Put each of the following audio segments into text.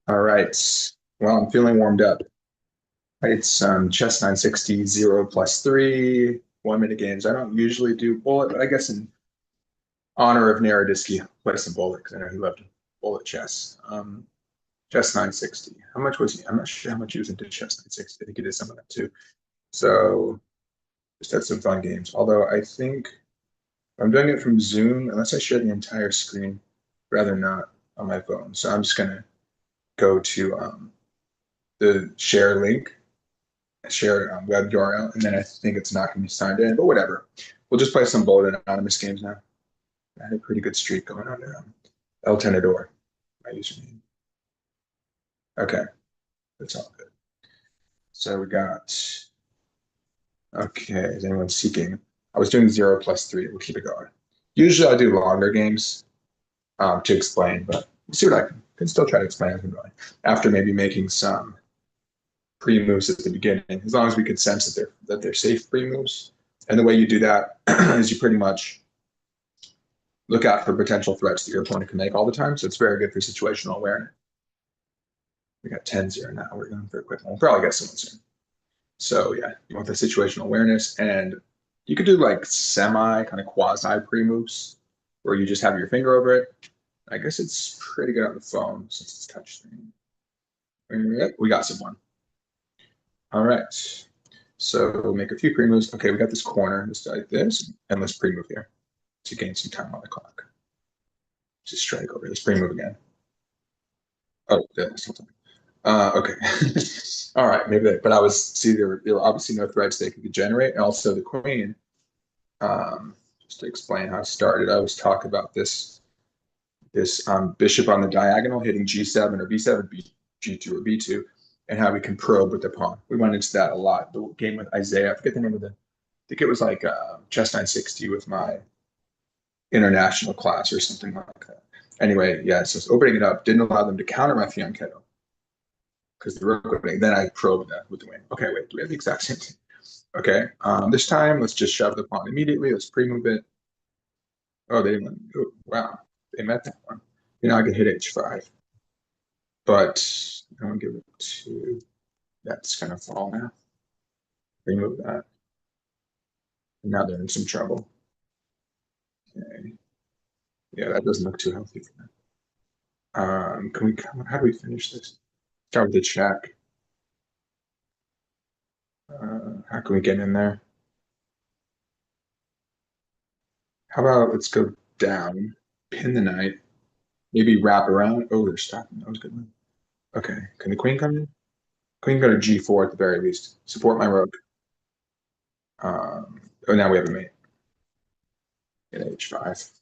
All right. Well, I'm feeling warmed up. It's Chess960 0+3 1 minute games. I don't usually do bullet, but I guess in honor of Narodisky, play some bullet because I know he loved bullet chess. Chess960. How much was he? I'm not sure how much he was into Chess960. I think he did some of that too. So just had some fun games. Although I think I'm doing it from Zoom, unless I share the entire screen, rather not on my phone. So I'm just gonna go to the share link, share web URL, and then I think it's not going to be signed in, but whatever. We'll just play some bullet anonymous games now. I had a pretty good streak going on there. El Tenedor, my username. Okay, that's all good. So we got, okay, is anyone seeking? I was doing 0+3. We'll keep it going. Usually I do longer games to explain, but we'll see what I can still try to explain as I'm going. After maybe making some pre-moves at the beginning, as long as we can sense that they're safe pre-moves. And the way you do that is you pretty much look out for potential threats that your opponent can make all the time. So it's very good for situational awareness. We got 10-0 now. We're going for a quick one. We'll probably get someone soon. So yeah, you want the situational awareness, and you could do like semi kind of quasi pre-moves where you just have your finger over it. I guess it's pretty good on the phone since it's touchscreen. We got someone. All right. So make a few pre-moves. Okay, we got this corner. Let's do like this, and let's pre-move here to gain some time on the clock. Just strike over. Let's pre-move again. Oh, yeah, still time. Okay. All right, maybe that, but I was see there were obviously no threats they could generate, and also the queen. Just to explain how it started, I was talking about this bishop on the diagonal hitting G7 or B7, G2 or B2, and how we can probe with the pawn. We went into that a lot. The game with Isaiah, I forget the name of the, I think it was like Chess960 with my international class or something like that. Anyway, yeah, so it's opening it up didn't allow them to counter my fianchetto because the rook opening. Then I probed that with the wing. Okay, wait, do we have the exact same thing? Okay, this time let's just shove the pawn immediately. Let's pre-move it. Oh, they didn't. Oh, wow, they met that one. You know, I can hit h5, but I'm gonna give it to. That's gonna fall now. Remove that. Now they're in some trouble. Okay. Yeah, that doesn't look too healthy for them. Can we? How do we finish this? Start with the check. How can we get in there? How about let's go down, pin the knight, maybe wrap around. Oh, they're stopping. That was a good move. Okay, can the queen come in? Queen go to g4 at the very least. Support my rook. Oh, now we have a mate in h5.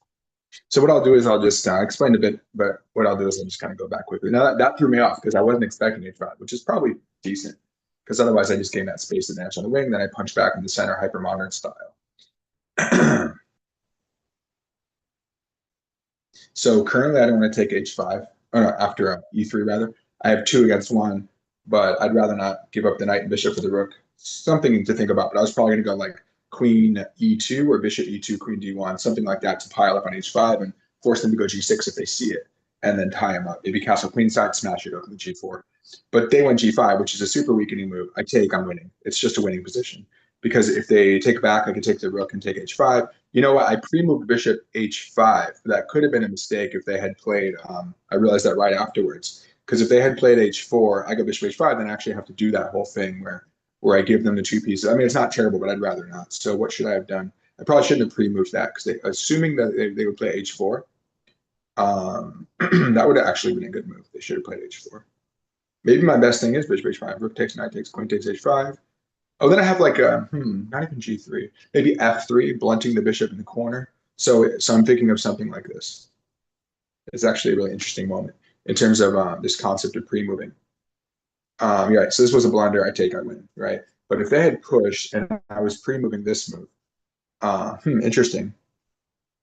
So what I'll do is I'll just explain a bit, but what I'll do is I'll just kind of go back quickly. Now that threw me off because I wasn't expecting h5, which is probably decent because otherwise I just gain that space advantage on the wing, then I punch back in the center hyper-modern style. So currently I don't want to take h5, or no, after e3 rather. I have 2 against 1, but I'd rather not give up the knight and bishop for the rook. Something to think about, but I was probably going to go like queen e2 or bishop e2, queen d1, something like that to pile up on h5 and force them to go g6 if they see it, and then tie them up. Maybe castle queenside, smash it, go to the g4. But they went g5, which is a super weakening move. I take, I'm winning. It's just a winning position. Because if they take back, I can take the rook and take h5. You know what? I pre-moved bishop h5. That could have been a mistake if they had played. I realized that right afterwards. Because if they had played h4, I go bishop h5, then I actually have to do that whole thing where I give them the 2 pieces. I mean, it's not terrible, but I'd rather not. So what should I have done? I probably shouldn't have pre-moved that because assuming that they would play h4, that would have actually been a good move. They should have played h4. Maybe my best thing is bishop h5, rook takes, knight takes, queen takes h5. Oh, then I have like a, not even g3, maybe f3, blunting the bishop in the corner. So I'm thinking of something like this. It's actually a really interesting moment in terms of this concept of pre-moving. Yeah, so this was a blunder. I take, I win, right? But if they had pushed and I was pre-moving this move, interesting.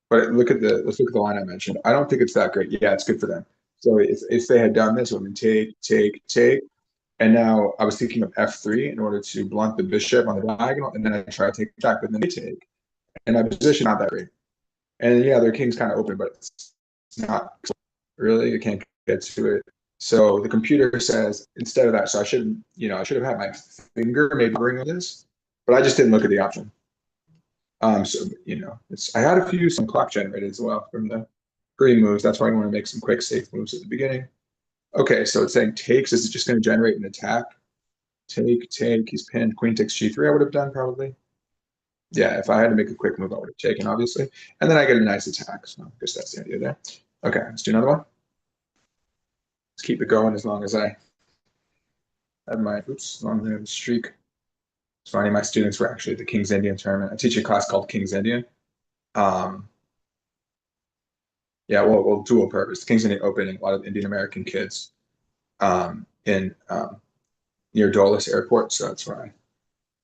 But let's look at the line I mentioned. I don't think it's that great. Yeah, it's good for them. So if they had done this, it would have been take, and now I was thinking of f3 in order to blunt the bishop on the diagonal, and then I try to take it back, but then they take. And my position not that great. And yeah, their king's kind of open, but it's not really. You can't get to it. So the computer says instead of that, so I should, I should have had my finger maybe bring this, but I just didn't look at the option. So I had some clock generated as well from the pre-moves. That's why I want to make some quick safe moves at the beginning. Okay, so it's saying takes. Is it just going to generate an attack? Take. He's pinned. Queen takes g3. I would have done probably. Yeah, if I had to make a quick move, I would have taken, obviously. And then I get a nice attack. So I guess that's the idea there. Okay, let's do another one. Let's keep it going as long as I have as long as I have a streak. It's funny, my students were actually at the King's Indian tournament. I teach a class called King's Indian. Yeah, well, dual purpose. The King's Indian Open and a lot of Indian American kids in near Dulles Airport. So that's why I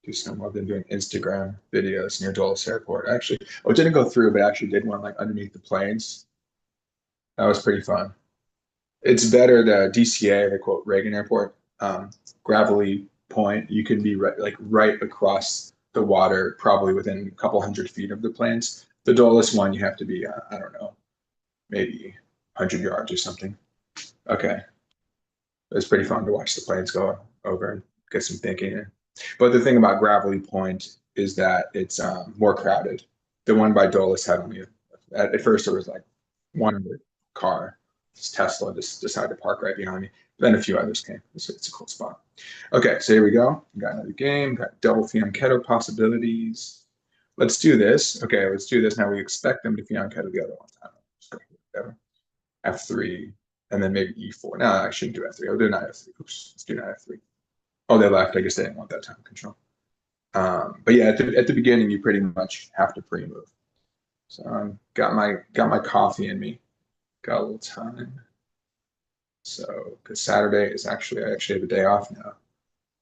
do some. I've been doing Instagram videos near Dulles Airport. Actually, it didn't go through, but I actually did one like underneath the planes. That was pretty fun. It's better the DCA, they quote Reagan Airport, gravelly point. You can be right across the water, probably within a couple 100 feet of the planes. The Dulles one, you have to be, I don't know, maybe 100 yards or something. Okay. It's pretty fun to watch the planes go over and get some thinking in. But the thing about Gravelly Point is that it's more crowded. The one by Dulles had only, at first there was like one other car. This Tesla just decided to park right behind me. Then a few others came. It's a cool spot. Okay, so here we go. Got another game. Got double fianchetto possibilities. Let's do this. Okay, let's do this. Now we expect them to fianchetto the other one time. F3, and then maybe E4. No, I shouldn't do F3. I'll do knight F3. Oops, let's do knight F3. Oh, they left. I guess they didn't want that time control. But yeah, at the beginning, you pretty much have to pre-move. So got my coffee in me. Got a little time. So because Saturday is I actually have a day off now.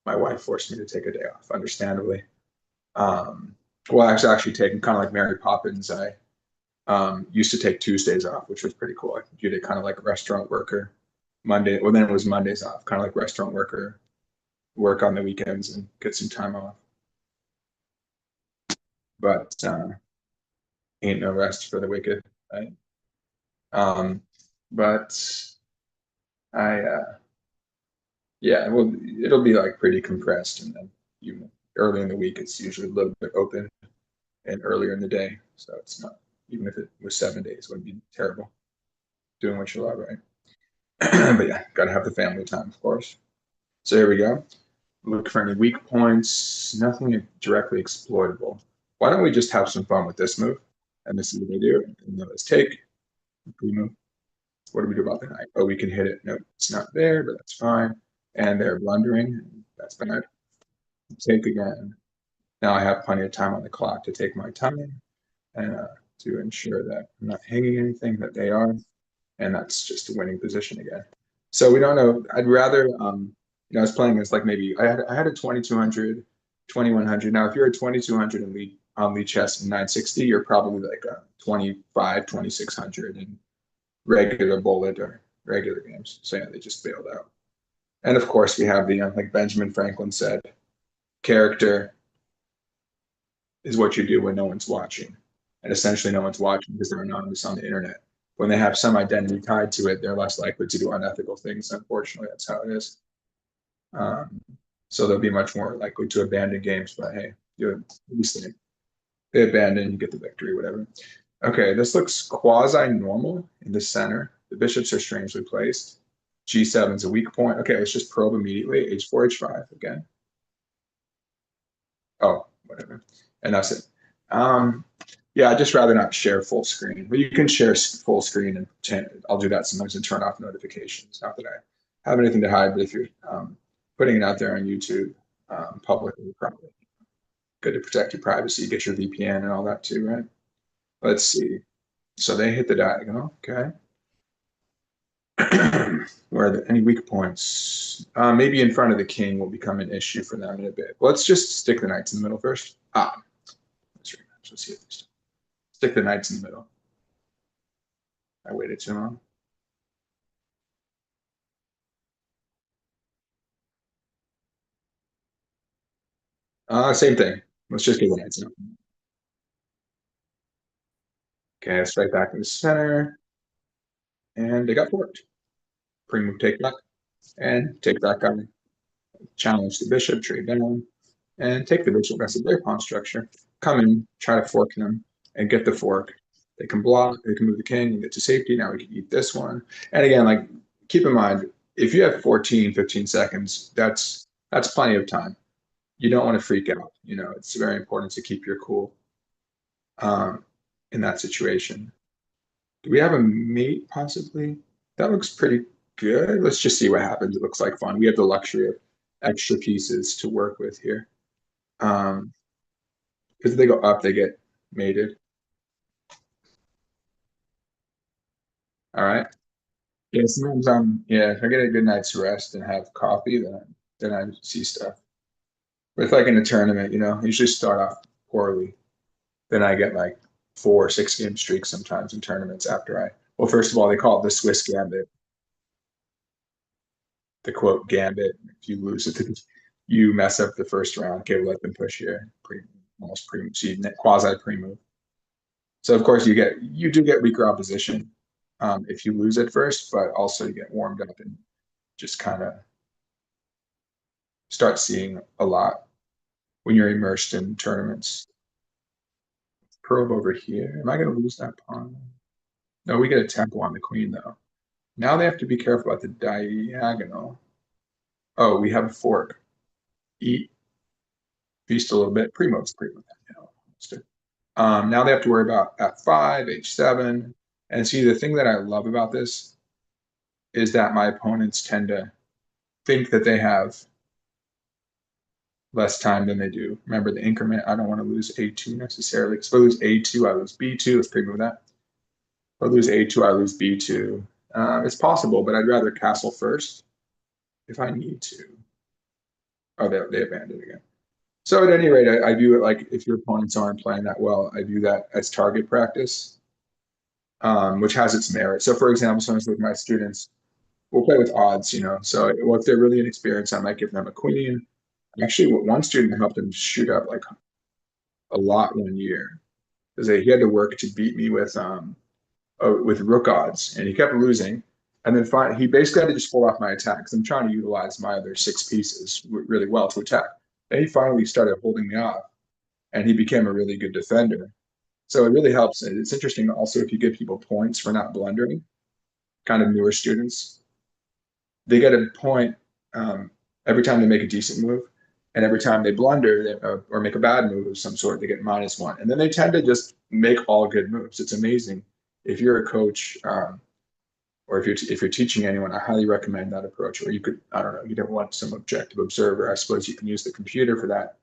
My wife forced me to take a day off, understandably. Well, I was actually taking kind of like Mary Poppins. I used to take Tuesdays off, which was pretty cool. I did it kind of like a restaurant worker. Monday, well, then it was Mondays off, kind of like restaurant worker, work on the weekends and get some time off. But ain't no rest for the wicked, right? But yeah, well, it'll be like pretty compressed, and then early in the week, it's usually a little bit open, and earlier in the day, so it's not, even if it was 7 days, it wouldn't be terrible. Doing what you love, right? But yeah, gotta have the family time, of course. So here we go. Look for any weak points, nothing directly exploitable. Why don't we just have some fun with this move? And this is what they do. And then let's take, move. What do we do about the knight? Oh, we can hit it. No, it's not there, but that's fine. And they're blundering. That's bad. Take again. Now I have plenty of time on the clock to take my time and to ensure that I'm not hanging anything, that they are. And that's just a winning position again. So we don't know. I'd rather, I was playing this like maybe I had a 2200, 2100. Now, if you're a 2200 and lead on lead chess in 960, you're probably like a 25, 2600 in regular bullet or regular games. So yeah, they just bailed out. And of course, we have the like Benjamin Franklin said, character is what you do when no one's watching, and essentially no one's watching because they're anonymous on the internet. When they have some identity tied to it, they're less likely to do unethical things. Unfortunately, that's how it is. So they'll be much more likely to abandon games. But hey, you at least they abandon, you get the victory, whatever. Okay, this looks quasi-normal in the center. The bishops are strangely placed. G7 is a weak point. Okay, let's just probe immediately. H4, H5 again. Oh, whatever. And that's it. Yeah, I'd just rather not share full screen. But you can share full screen and I'll do that sometimes and turn off notifications. Not that I have anything to hide, but if you're putting it out there on YouTube publicly, probably good to protect your privacy, get your VPN and all that too, right? Let's see. So they hit the diagonal, okay. Where are there any weak points? Maybe in front of the king will become an issue for them in a bit. Let's just stick the knights in the middle first. Let's rematch. Let's see if they stick the knights in the middle. I waited too long. Same thing. Let's just get the knights in. Okay, straight back in the center. And they got forked. Pre-move take back. and take that guy, challenge the bishop, trade down, and take the bishop. That's their pawn structure. Come in, try to fork them, and get the fork. They can block, they can move the king and get to safety. Now we can eat this one. And again, like, keep in mind, if you have 14, 15 seconds, that's plenty of time. You don't want to freak out. You know, it's very important to keep your cool in that situation. Do we have a mate possibly? That looks pretty good. Let's just see what happens. It looks like fun. We have the luxury of extra pieces to work with here. Because if they go up, they get mated. All right. Yeah, sometimes if I get a good night's rest and have coffee, then I see stuff. But if like in a tournament, you know, I usually start off poorly. Then I get like 4 6 game streaks sometimes in tournaments after well, first of all, they call it the Swiss Gambit, the quote Gambit. If you lose it, you mess up the first round. Okay, let them push you almost pre quasi pre move. So of course you do get weaker opposition if you lose at first, but also you get warmed up and just kind of start seeing a lot when you're immersed in tournaments. Probe over here. Am I going to lose that pawn? No, we get a tempo on the queen though. Now they have to be careful about the diagonal. Oh, we have a fork. Eat, feast a little bit. Pre-move's pre-move. Now they have to worry about f5, h7. And see, the thing that I love about this is that my opponents tend to think that they have less time than they do. Remember the increment, I don't want to lose a2 necessarily. Because if I lose a2, I lose b2. Let's pre-move that. If I lose a2, I lose b2. It's possible, but I'd rather castle first if I need to. Oh, they abandoned again. So at any rate, I view it like if your opponents aren't playing that well, I view that as target practice, which has its merit. So for example, sometimes with my students, we'll play with odds, you know. So if they're really inexperienced, I might give them a queen. Actually, one student helped him shoot up like a lot one year because he had to work to beat me with rook odds, and he kept losing. And then he basically had to just pull off my attack because I'm trying to utilize my other 6 pieces really well to attack. And he finally started holding me off, and he became a really good defender. So it really helps. And it's interesting also if you give people points for not blundering, kind of newer students, they get a point every time they make a decent move. And every time they blunder or make a bad move of some sort, they get -1. And then they tend to just make all good moves. It's amazing. If you're a coach or if you're teaching anyone, I highly recommend that approach. Or you could, I don't know, you don't want some objective observer. I suppose you can use the computer for that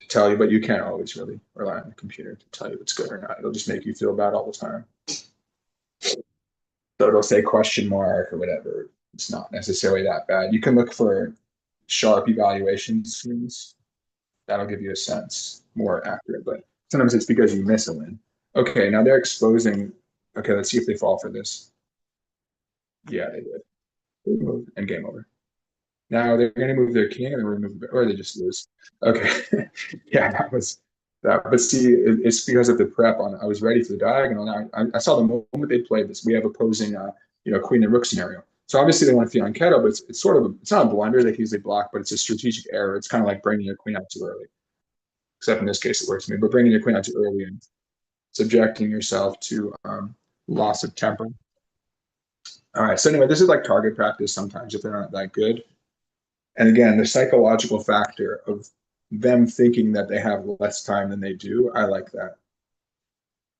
to tell you, but you can't always really rely on the computer to tell you what's good or not. It'll just make you feel bad all the time. So it'll say question mark or whatever. It's not necessarily that bad. You can look for sharp evaluation screens. That'll give you a sense more accurate, but sometimes it's because you miss a win. Okay, now they're exposing. Okay, let's see if they fall for this. Yeah, they did. And game over. Now they're going to move their king and then remove, or they just lose. Okay, yeah, that was that. But see, it's because of the prep on. I was ready for the diagonal. Now I saw the moment they played this. We have opposing, queen and rook scenario. So obviously they want to fianchetto, but it's sort of it's not a blunder. They can easily block, but it's a strategic error. It's kind of like bringing your queen out too early. Except in this case, it works for me. But bringing your queen out too early and subjecting yourself to loss of temper. All right. So anyway, this is like target practice sometimes if they're not that good. And again, the psychological factor of them thinking that they have less time than they do, I like that.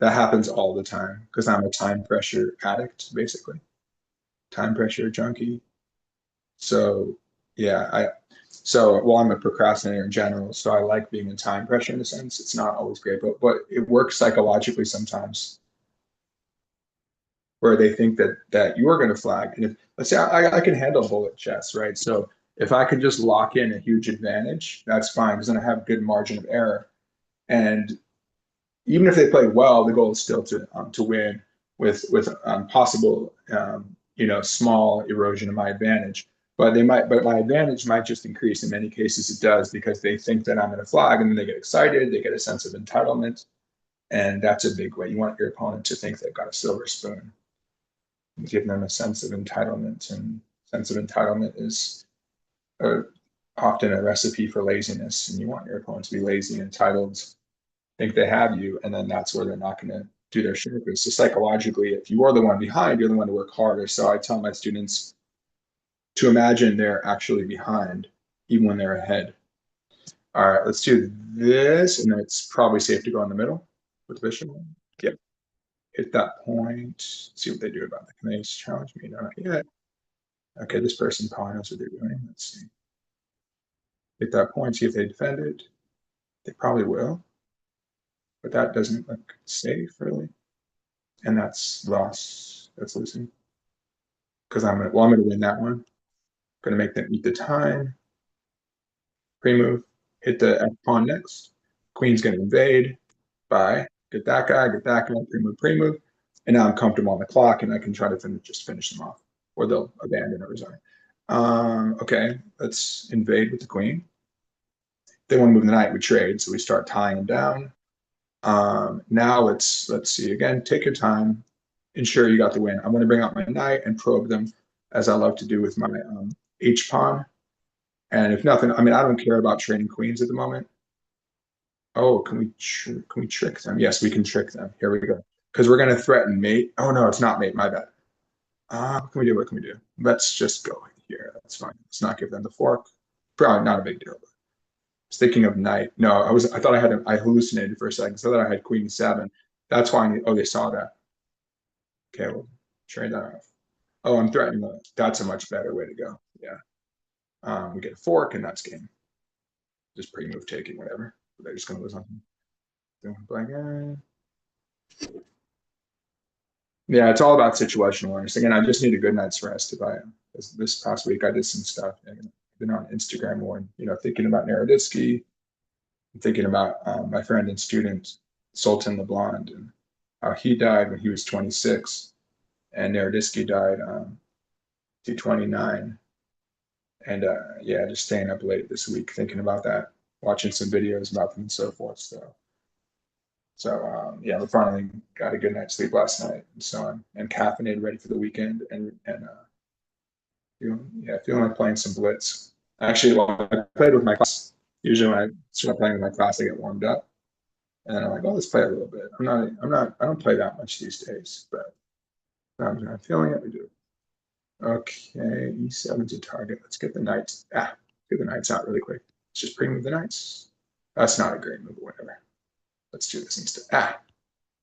That happens all the time because I'm a time pressure addict, basically. Time pressure junkie. So yeah, I'm a procrastinator in general, so I like being in time pressure in a sense. It's not always great, but it works psychologically sometimes where they think that you're going to flag. And if let's say I can handle bullet chess, right? So if I can just lock in a huge advantage, that's fine because then I have good margin of error. And even if they play well, the goal is still to win with possible small erosion of my advantage. But my advantage might just increase. In many cases, it does because they think that I'm going to flag, and then they get excited. They get a sense of entitlement, and that's a big way. You want your opponent to think they've got a silver spoon. Give them a sense of entitlement and sense of entitlement is often a recipe for laziness, and you want your opponent to be lazy and entitled, think they have you, and then that's where they're not going to do their sharpest. So psychologically, if you are the one behind, you're the one to work harder. So I tell my students to imagine they're actually behind, even when they're ahead. All right, let's do this, and then it's probably safe to go in the middle with the bishop. Yep. Hit that point. See what they do about it. Can they challenge me? No, not yet. Okay, this person probably knows what they're doing. Let's see. Hit that point, see if they defend it. They probably will. But that doesn't look safe, really. And that's loss. That's losing. Because I'm gonna win that one. Gonna make them eat the time. Pre-move. Hit the F pawn next. Queen's gonna invade. Bye. Get that guy, pre-move, pre-move. And now I'm comfortable on the clock and I can try to just finish them off. Or they'll abandon or resign. Okay, let's invade with the queen. They want to move the knight, we trade, so we start tying them down. Now let's see again. Take your time. Ensure you got the win. I'm going to bring out my knight and probe them, as I love to do with my H pawn. And if nothing, I mean, I don't care about trading queens at the moment. Oh, can we trick them? Yes, we can trick them. Here we go. Because we're going to threaten mate. Oh no, it's not mate. My bad. What can we do? What can we do? Let's just go here. That's fine. Let's not give them the fork. Probably not a big deal. But I was thinking of knight. No, I thought I hallucinated for a second. So that I had queen 7. That's why. Oh, they saw that. Okay, we'll trade that off. Oh, I'm threatening. That's a much better way to go. Yeah. We get a fork, and that's game. Just pre-move taking, whatever. They're just gonna lose on him. Black guy. Yeah, it's all about situational awareness. Again, I just need a good night's rest. This past week I did some stuff. I've been on Instagram more, thinking about Naroditsky, thinking about my friend and student Sultan LeBlanc and how he died when he was 26, and Naroditsky died 29. And yeah, just staying up late this week thinking about that, watching some videos about them and so forth. So yeah, we finally got a good night's sleep last night, and so I'm caffeinated, ready for the weekend, and feeling like playing some blitz. Actually, well, I played with my class. Usually, when I start playing with my class, I get warmed up, and then I'm like, oh, let's play a little bit. I don't play that much these days, but I'm feeling it. We do. Okay, E7 to target. Let's get the knights. Get the knights out really quick. Let's just pre-move the knights. That's not a great move, but whatever. Let's do this instead.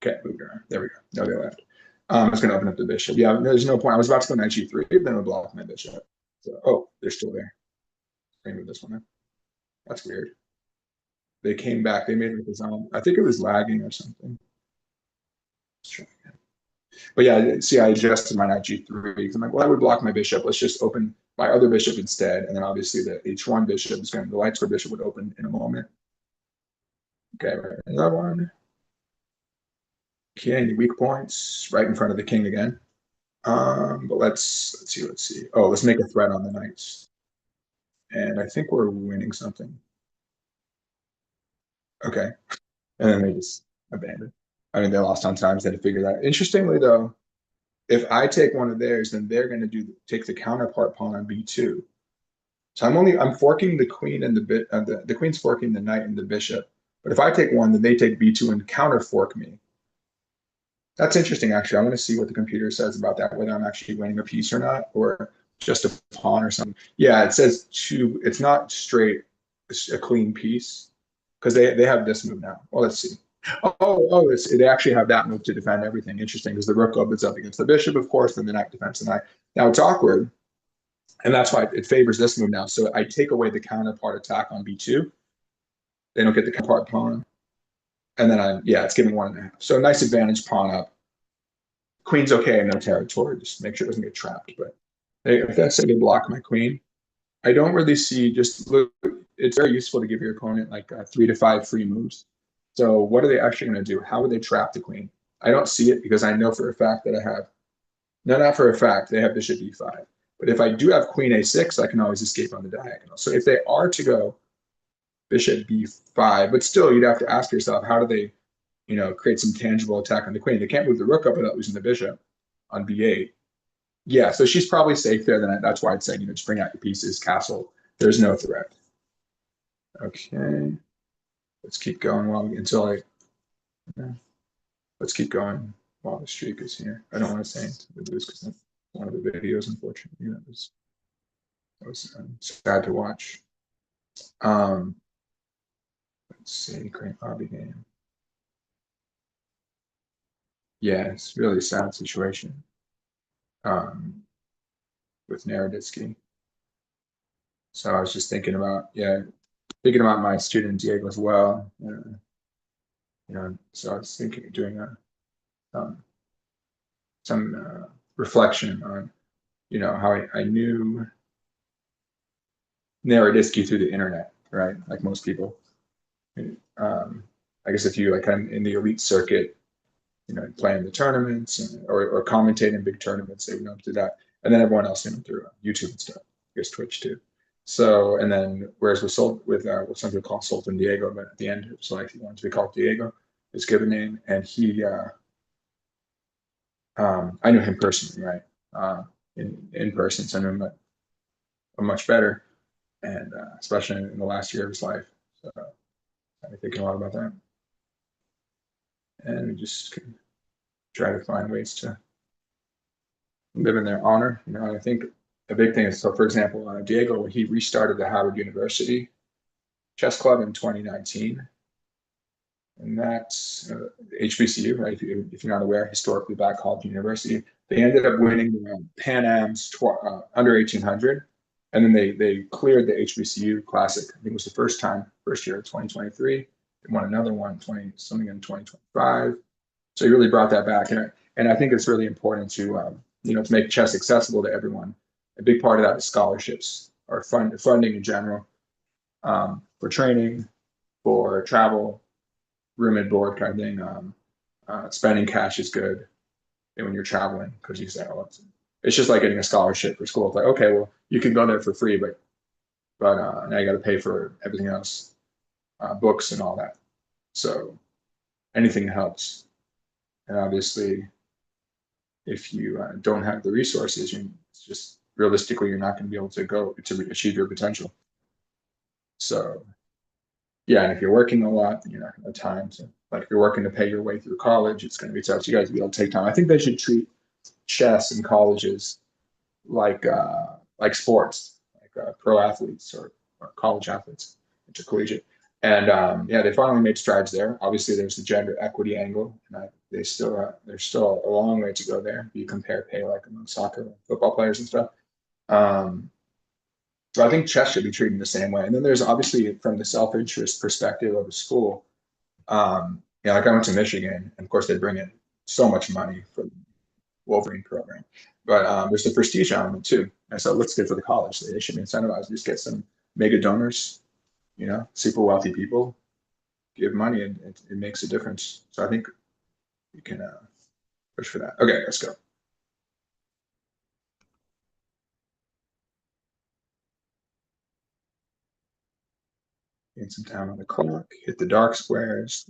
Okay, moved around. There we go. No, they left. I was going to open up the bishop. Yeah, there's no point. I was about to go knight g3, then it would block my bishop. So, oh, they're still there. Let me move this one up. That's weird. They came back. They made it his own. I think it was lagging or something. Let's try again. But yeah, see, I adjusted my knight g3 because I'm like, well, I would block my bishop. Let's just open my other bishop instead. And then obviously the h1 bishop is going to, the light square bishop would open in a moment. Okay, right. Another one. Okay, any weak points? Right in front of the king again. But let's see. Oh, let's make a threat on the knights. And I think we're winning something. Okay. And then they just abandoned. I mean, they lost on times. They had to figure that out. Interestingly, though, if I take one of theirs, then they're going to take the counterpart pawn on b2. So I'm forking the queen and the queen's forking the knight and the bishop. But if I take one, then they take b2 and counter fork me. That's interesting, actually. I want to see what the computer says about that, whether I'm actually winning a piece or not, or just a pawn or something. Yeah, it says it's not straight, a clean piece, because they have this move now. Well, let's see. They actually have that move to defend everything. Interesting, because the rook opens up against the bishop, of course, then the knight defends the knight. Now it's awkward, and that's why it favors this move now. So I take away the counterpart attack on b2. They don't get the counterpart pawn. And then it's giving 1.5. So nice advantage pawn up. Queen's okay in no territory. Just make sure it doesn't get trapped. But if that's say they block my queen, I don't really see. Just look, it's very useful to give your opponent like 3 to 5 free moves. So what are they actually going to do? How would they trap the queen? I don't see it because I know for a fact that I have. No, not for a fact. They have bishop e5. But if I do have queen a6, I can always escape on the diagonal. So if they are to go bishop b5, but still you'd have to ask yourself, how do they, create some tangible attack on the queen? They can't move the rook up without losing the bishop on b8. Yeah, so she's probably safe there. Then that's why I'd say, just bring out your pieces, castle. There's no threat. Okay, let's keep going until I. Yeah, let's keep going while the streak is here. I don't want to say lose because that's one of the videos, unfortunately, that was sad to watch. Let's see, great hobby game. Yeah, it's really a sad situation with Naroditsky. So I was just thinking about, my student Diego as well. So I was thinking of doing some reflection on, how I knew Naroditsky through the internet, right? Like most people. I guess if you like kind of in the elite circuit, playing the tournaments or commentating big tournaments, they would know through that. And then everyone else through YouTube and stuff. I guess Twitch too. So, and then whereas with what some people call Sultan Diego, but at the end, so like he wanted to be called Diego, his given name, and I knew him personally, right? In person, so I knew him much better, and especially in the last year of his life. So I've been thinking a lot about that, and we just try to find ways to live in their honor. I think a big thing is, so for example, Diego, he restarted the Howard University Chess Club in 2019. And that's HBCU, right? If you're not aware, historically black college university. They ended up winning Pan Am's under 1800, and then they cleared the HBCU Classic. I think it was the first year of 2023. They won another one, something in 2025. So he really brought that back, and I think it's really important to to make chess accessible to everyone. A big part of that is scholarships or funding in general, for training, for travel, room and board kind of thing. Spending cash is good when you're traveling because you say, oh, it's just like getting a scholarship for school. It's like, okay, well, you can go there for free, but now you got to pay for everything else, books and all that. So anything helps. And obviously, if you don't have the resources, it's just realistically, you're not going to be able to go to achieve your potential. So yeah, and if you're working a lot, you're not going to have time to, like if you're working to pay your way through college, it's going to be tough. So you guys to be able to take time. I think they should treat chess in colleges like sports, like pro athletes or college athletes, intercollegiate. And yeah, they finally made strides there. Obviously, there's the gender equity angle, and there's still a long way to go there. If you compare pay like among soccer, football players, and stuff. Um, so I think chess should be treated the same way. And then there's obviously from the self-interest perspective of a school. Like I went to Michigan, and of course they bring in so much money for the Wolverine program, but there's the prestige element too. And so it looks good for the college. They should be incentivized to just get some mega donors, super wealthy people, give money, and it makes a difference. So I think you can push for that. Okay, let's go. Gain some time on the clock. Hit the dark squares.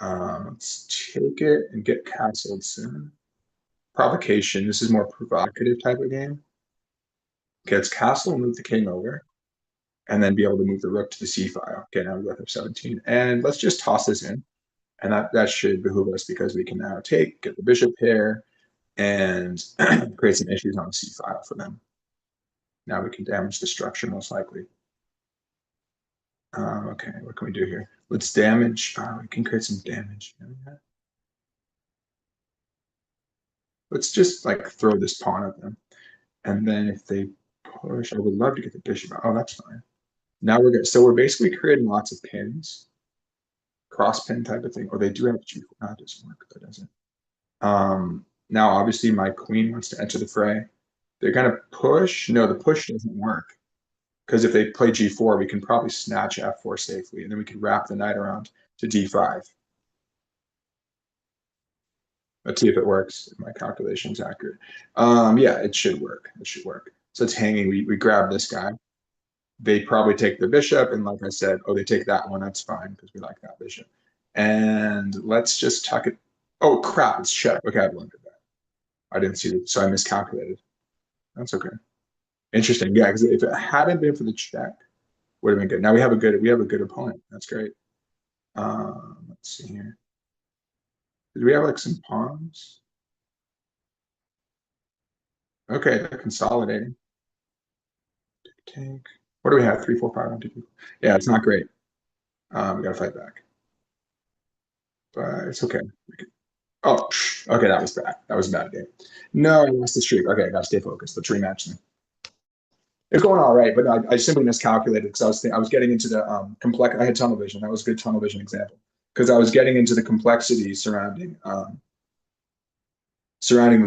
Let's take it and get castled soon. Provocation. This is more provocative type of game. Gets castle, move the king over, and then be able to move the rook to the c file. Okay, now we have 17. And let's just toss this in. And that should behoove us because we can now get the bishop here, and create some issues on the c file for them. Now we can damage the structure most likely. Okay, what can we do here? Let's damage. We can create some damage. Let's just like throw this pawn at them. And then if they push, I would love to get the bishop out. Oh, that's fine. Now we're good. So we're basically creating lots of pins, cross pin type of thing. Or they do have G4. That doesn't work. That doesn't. Now, obviously, my queen wants to enter the fray. They're going to push. No, the push doesn't work. Because if they play G4, we can probably snatch F4 safely. And then we can wrap the knight around to D5. Let's see if it works. If my calculation is accurate. Yeah, it should work. It should work. So it's hanging. We grab this guy. They probably take the bishop, and like I said, oh, they take that one. That's fine because we like that bishop. And let's just tuck it. Oh crap! It's check. Okay, I blundered that. I didn't see it, so I miscalculated. That's okay. Interesting. Yeah, because if it hadn't been for the check, would have been good. Now we have a good opponent. That's great. Let's see here. Did we have like some pawns? Okay, they're consolidating. Take. What do we have? 3, 4, 5, 1, 2, 3. Yeah, it's not great. We gotta fight back. But it's okay. Oh, okay, that was bad. That was a bad game. No, I lost the streak. Okay, I gotta stay focused. Let's rematch them. It's going all right, but I simply miscalculated because I was getting into the complex. I had tunnel vision. That was a good tunnel vision example because I was getting into the complexity surrounding the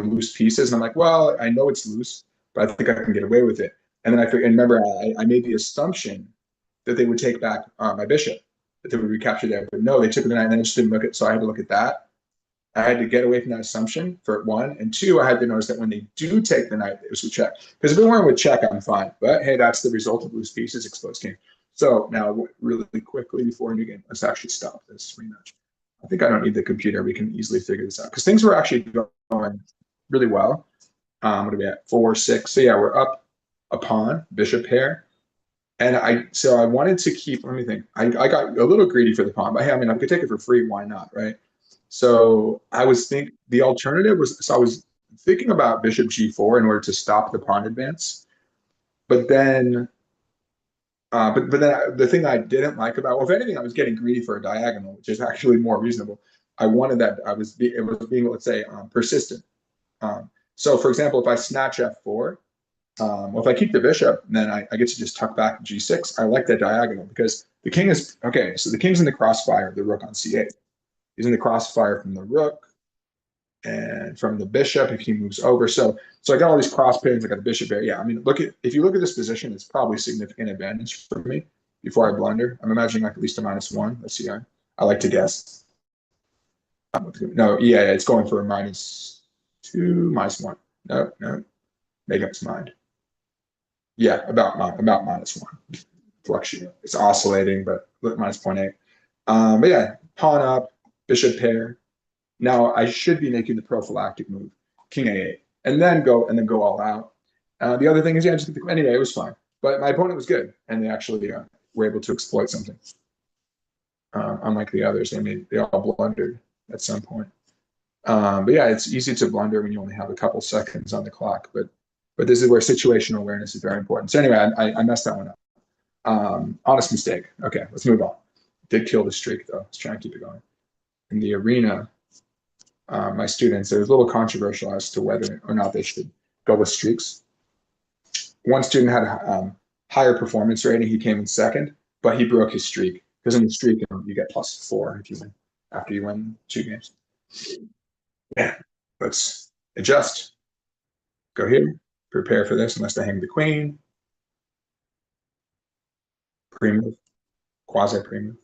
loose pieces, and I'm like, well, I know it's loose, but I think I can get away with it. And then I remember I made the assumption that they would take back my bishop, that they would recapture there, but no, they took the knight, and then I just didn't look at. So I had to look at that. I had to get away from that assumption for one, and two, I had to notice that when they do take the knight, it was with check. Because if it weren't with check, I'm fine. But hey, that's the result of loose pieces, exposed king. So now, really quickly before a new game, let's actually stop this rematch. I think I don't need the computer. We can easily figure this out because things were actually going really well. What are we at? 4, 6. So yeah, we're up a pawn, bishop pair. And I wanted to keep, let me think. I got a little greedy for the pawn, but hey, I mean, I could take it for free. Why not, right? So I was the alternative was, so I was thinking about bishop g4 in order to stop the pawn advance. But then, the thing I didn't like about, well, if anything, I was getting greedy for a diagonal, which is actually more reasonable. I wanted that, it was being, let's say, persistent. So for example, if I snatch f4, well, if I keep the bishop, then I get to just tuck back g6. I like that diagonal because the king is, okay, so the king's in the crossfire of the rook on c8. He's in the crossfire from the rook and from the bishop if he moves over. So I got all these cross pins. I got the bishop there. Yeah, I mean, if you look at this position, it's probably significant advantage for me before I blunder. I'm imagining like at least a -1. Let's see. I like to guess. No, yeah, it's going for a -2, -1. No, make up its mind. Yeah, about -1. Fluctuate. It's oscillating, but -0.8. But yeah, pawn up, bishop pair. Now I should be making the prophylactic move, king a8, and then go all out. The other thing is, yeah, anyway, it was fine. But my opponent was good, and they actually were able to exploit something. Unlike the others, they all blundered at some point. But yeah, it's easy to blunder when you only have a couple seconds on the clock. But this is where situational awareness is very important. So anyway, I messed that one up. Honest mistake. Okay, let's move on. Did kill the streak though. Let's try and keep it going. In the arena, my students, it was a little controversial as to whether or not they should go with streaks. One student had a higher performance rating. He came in second, but he broke his streak because in the streak you get +4 if you win after you win 2 games. Yeah, let's adjust. Go here. Prepare for this unless they hang the queen. Pre-move. Quasi pre-move.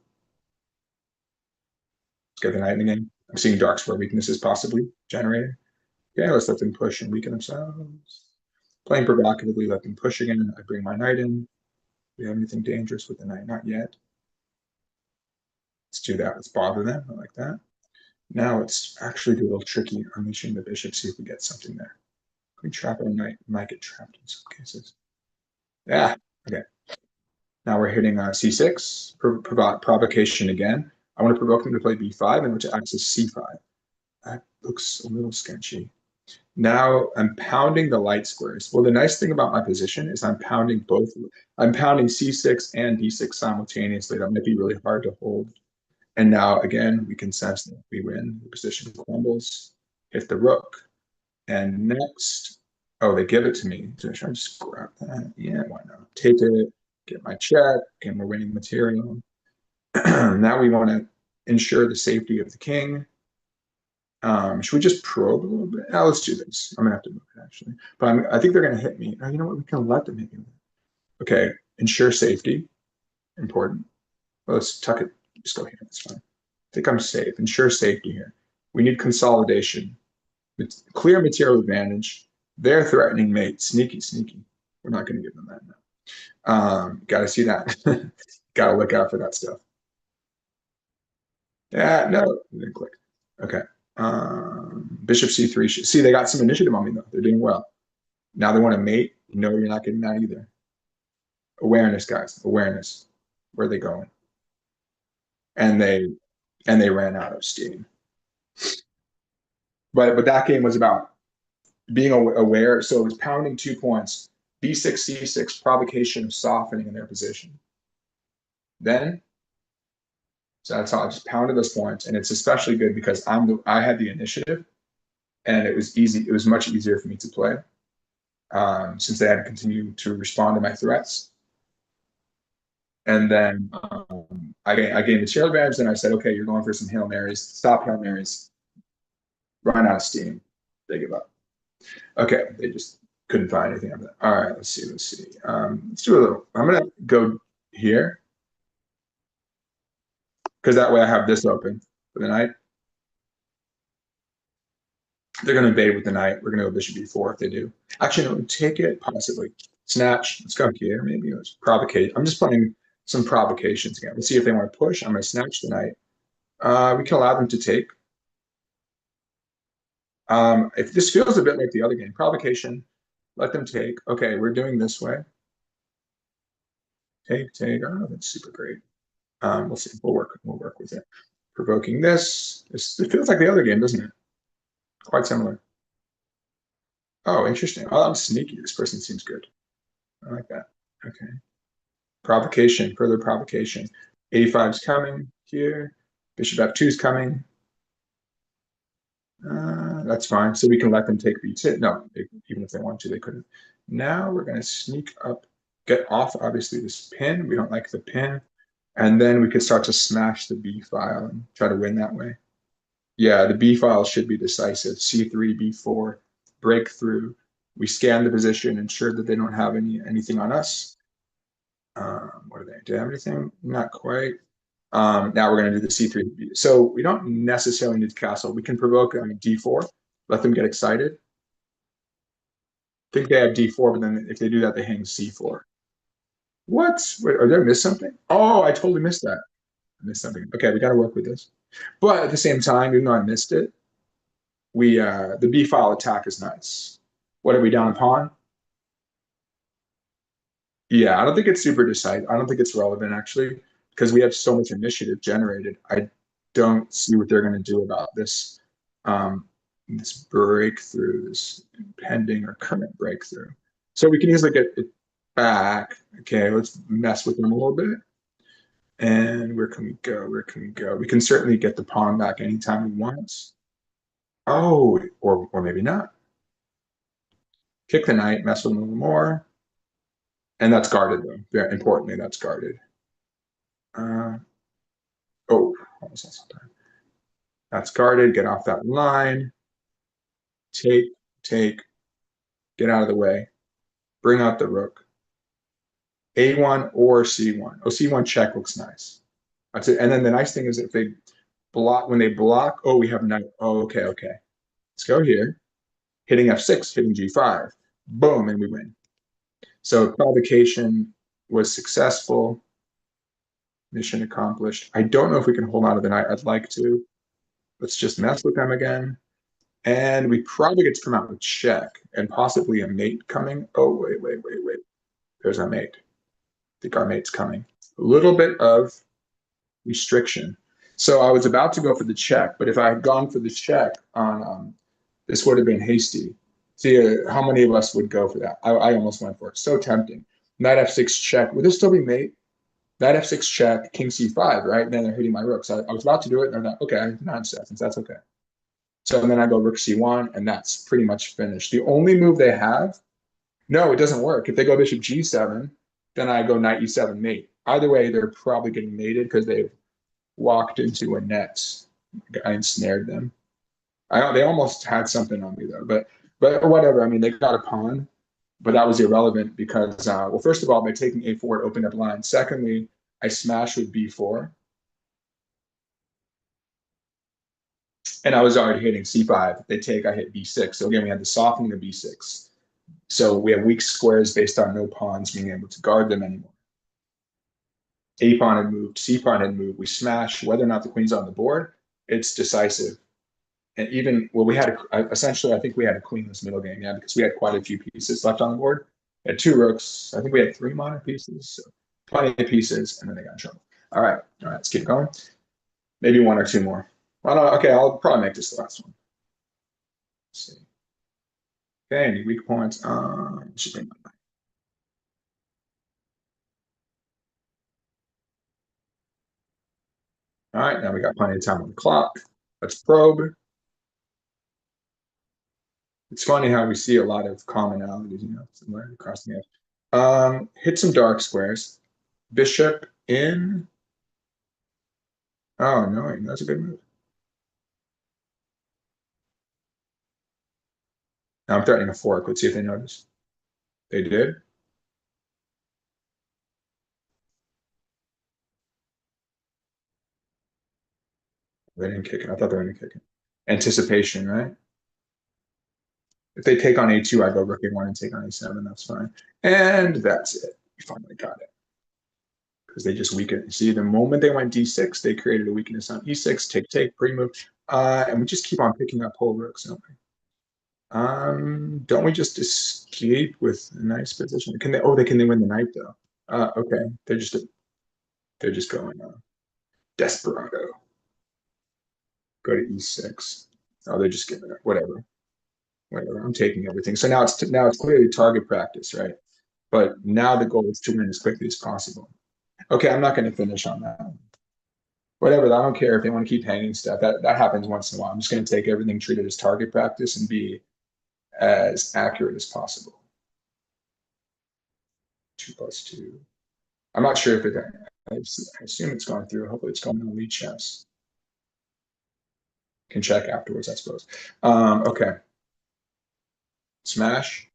Let's get the knight in the game. I'm seeing dark square weaknesses possibly generated. Okay, let's let them push and weaken themselves. Playing provocatively, let them push again. I bring my knight in. Do we have anything dangerous with the knight? Not yet. Let's do that. Let's bother them. I like that. Now let's actually do a little tricky, unleashing the bishop, see if we get something there. Can we trap our knight? Might get trapped in some cases. Yeah, okay. Now we're hitting c6, provocation again. I want to provoke them to play b5 and to access c5. That looks a little sketchy. Now I'm pounding the light squares. Well, the nice thing about my position is I'm pounding both. I'm pounding c6 and d6 simultaneously. That might be really hard to hold. And now again, we can sense that we win. The position crumbles. Hit the rook. And next, oh, they give it to me. Should I just grab that? Yeah, why not? Take it, get my check, and we're winning material. Now we want to ensure the safety of the king. Should we just probe a little bit? Now let's do this. I'm gonna have to move it actually, but I think they're gonna hit me. Oh, you know what? We can let them hit me. Okay, ensure safety, important. Well, let's tuck it. Just go here. That's fine. I think I'm safe. Ensure safety here. We need consolidation. It's clear material advantage. They're threatening mate. Sneaky, sneaky. We're not gonna give them that now. Got to see that. Got to look out for that stuff. Yeah, no, it didn't click. Okay. Bishop c3. See, they got some initiative on me though. They're doing well. Now they want to mate. No, you're not getting that either. Awareness, guys. Awareness. Where are they going? And they ran out of steam. But that game was about being aware. So it was pounding 2 points. B6, C6, provocation of softening in their position. Then, so that's how I just pounded those points, and it's especially good because I had the initiative, and it was easy. It was much easier for me to play since they had to continue to respond to my threats. And then I gained material advantage. Then I said, okay, you're going for some Hail Marys. Stop Hail Marys. Run out of steam. They give up. Okay, they just couldn't find anything of that. All right, let's see. Let's do a little. I'm gonna go here because that way I have this open for the knight. They're gonna invade with the knight. We're gonna go bishop b4 if they do. Actually, no, take it possibly. Snatch. Let's go here. Maybe let's provocate. I'm just playing some provocations again. Let's see if they want to push. I'm gonna snatch the knight. We can allow them to take. If this feels a bit like the other game, provocation, let them take. Okay, we're doing this way. Take. Oh, that's super great. We'll see. We'll work with it. Provoking this. It feels like the other game, doesn't it? Quite similar. Oh, interesting. Oh, I'm sneaky. This person seems good. I like that. Okay. Provocation, further provocation. A5 is coming here. Bishop F2 is coming. That's fine. So we can let them take B2. No, even if they want to, they couldn't. Now we're going to sneak up, get off, obviously, this pin. We don't like the pin. And then we could start to smash the B file and try to win that way. Yeah, the B file should be decisive. C3, B4, breakthrough. We scan the position, ensure that they don't have anything on us. What are they? Do they have anything? Not quite. Now we're going to do the C3. So we don't necessarily need to castle. We can provoke D4, let them get excited. Think they have D4, but then if they do that, they hang C4. What? Wait, did I miss something? Oh, I totally missed that. I missed something. Okay, we got to work with this. But at the same time, even though I missed it, the B file attack is nice. What are we down a pawn? Yeah, I don't think it's super decisive. I don't think it's relevant actually, because we have so much initiative generated. I don't see what they're going to do about this this breakthrough, this pending or current breakthrough. So we can easily get it back. Okay, let's mess with them a little bit. And where can we go? Where can we go? We can certainly get the pawn back anytime we want. Oh, or maybe not. Kick the knight, mess with them a little more. And that's guarded though. Very importantly, that's guarded. Oh, almost lost some time. That's guarded. Get off that line. Take. Get out of the way. Bring out the rook. A1 or C1. Oh, C1 check looks nice. That's it. And then the nice thing is if they block, when they block, oh, we have knight. Oh, okay. Let's go here. Hitting F6, hitting G5. Boom, and we win. So provocation was successful. Mission accomplished. I don't know if we can hold on to the knight. I'd like to. Let's just mess with them again. And we probably get to come out with check and possibly a mate coming. Oh, wait. There's our mate. I think our mate's coming. A little bit of restriction. So I was about to go for the check, but if I had gone for the check on this would have been hasty. See how many of us would go for that? I almost went for it. So tempting. Knight F6 check. Would this still be mate? Knight F6 check, King C5, right? And then they're hitting my rook. So I was about to do it, and I thought, okay, 9 seconds. That's okay. So then I go rook C1, and that's pretty much finished. The only move they have, no, it doesn't work. If they go bishop G7, then I go knight E7 mate. Either way, they're probably getting mated because they've walked into a net. I ensnared them. They almost had something on me though, but whatever. I mean, they got a pawn, but that was irrelevant because well, first of all, by taking A4, it opened up line. Secondly, I smashed with B4, and I was already hitting C5. They take, I hit B6. So again, we had the softening of B6. So we have weak squares based on no pawns being able to guard them anymore. A pawn had moved, C pawn had moved. We smash. Whether or not the queen's on the board, it's decisive. And even, well, we had essentially, I think we had a queenless middle game, yeah, because we had quite a few pieces left on the board. We had two rooks. I think we had three modern pieces, so plenty of pieces, and then they got in trouble. All right, let's keep going. Maybe one or two more. Well, no, okay, I'll probably make this the last one. Let's see. Okay, any weak points? Should be all right, now we got plenty of time on the clock. Let's probe. It's funny how we see a lot of commonalities, somewhere across the edge. Hit some dark squares. Bishop in. Oh, no, that's a good move. Now I'm threatening a fork. Let's see if they notice. They did. They didn't kick it. I thought they were going to kick it. Anticipation, right? If they take on a2, I go rook a1 and take on a7. That's fine. And that's it. We finally got it. Because they just weakened. See, the moment they went d6, they created a weakness on e6, take, pre-move. And we just keep on picking up whole rooks, don't we? Don't we just escape with a nice position? Can they? Oh, can they win the knight though? Okay. They're just going desperado. Go to e6. Oh, they're just giving it. Whatever. I'm taking everything. So now it's clearly target practice, right? But now the goal is to win as quickly as possible. Okay, I'm not going to finish on that. Whatever. I don't care if they want to keep hanging stuff. That happens once in a while. I'm just going to take everything treated as target practice and be as accurate as possible. 2+2. I'm not sure if it. I assume it's going through. Hopefully, it's going to lead chess. Can check afterwards, I suppose. Okay. Smash.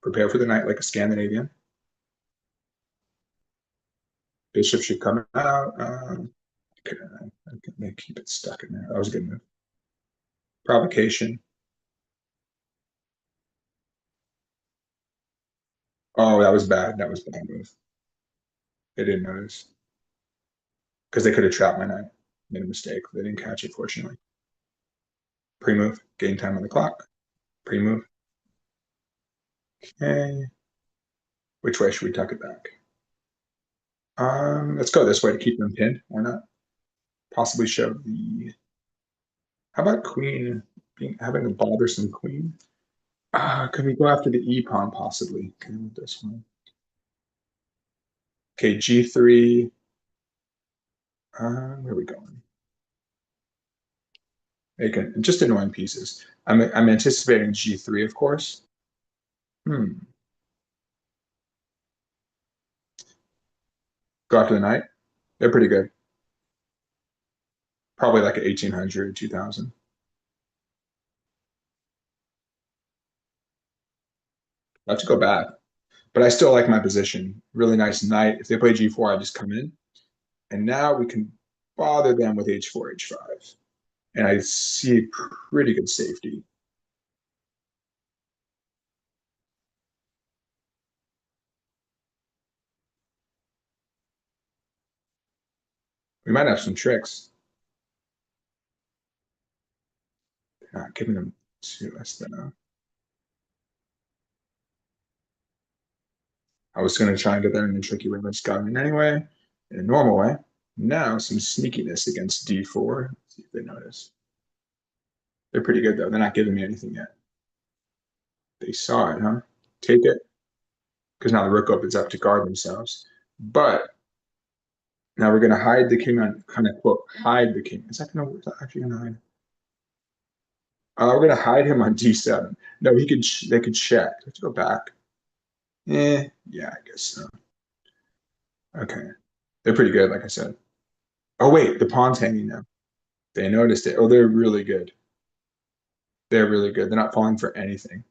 Prepare for the knight like a Scandinavian. Bishop should come out. They keep it stuck in there. That was a good move. Provocation. Oh, that was bad. That was a bad move. They didn't notice. Because they could have trapped my knight. Made a mistake. They didn't catch it, fortunately. Pre-move. Gain time on the clock. Pre-move. Okay. Which way should we tuck it back? Let's go this way to keep them pinned. Why not? Possibly shove the. How about queen having a bothersome queen? Can we go after the e pawn possibly? Can we move this one? Okay, g3. Where are we going? Making just annoying pieces. I'm anticipating g3, of course. Go after the knight. They're pretty good. Probably like an 1800, 2000. Let's go back. But I still like my position. Really nice knight. If they play g4, I just come in. And now we can bother them with h4, h5. And I see pretty good safety. We might have some tricks. Not giving them to us though. I was going to try and get that in a tricky way, but just got in anyway, in a normal way. Now some sneakiness against d4. Let's see if they notice. They're pretty good though. They're not giving me anything yet. They saw it, huh? Take it. Because now the rook opens up to guard themselves. But now we're going to hide the king on, kind of quote, hide the king. Is that going to work? Is that actually going to hide? We're going to hide him on d7. No, they could check. Let's go back. Yeah, I guess so. Okay. They're pretty good, like I said. Oh, wait, the pawn's hanging now. They noticed it. Oh, they're really good. They're really good. They're not falling for anything.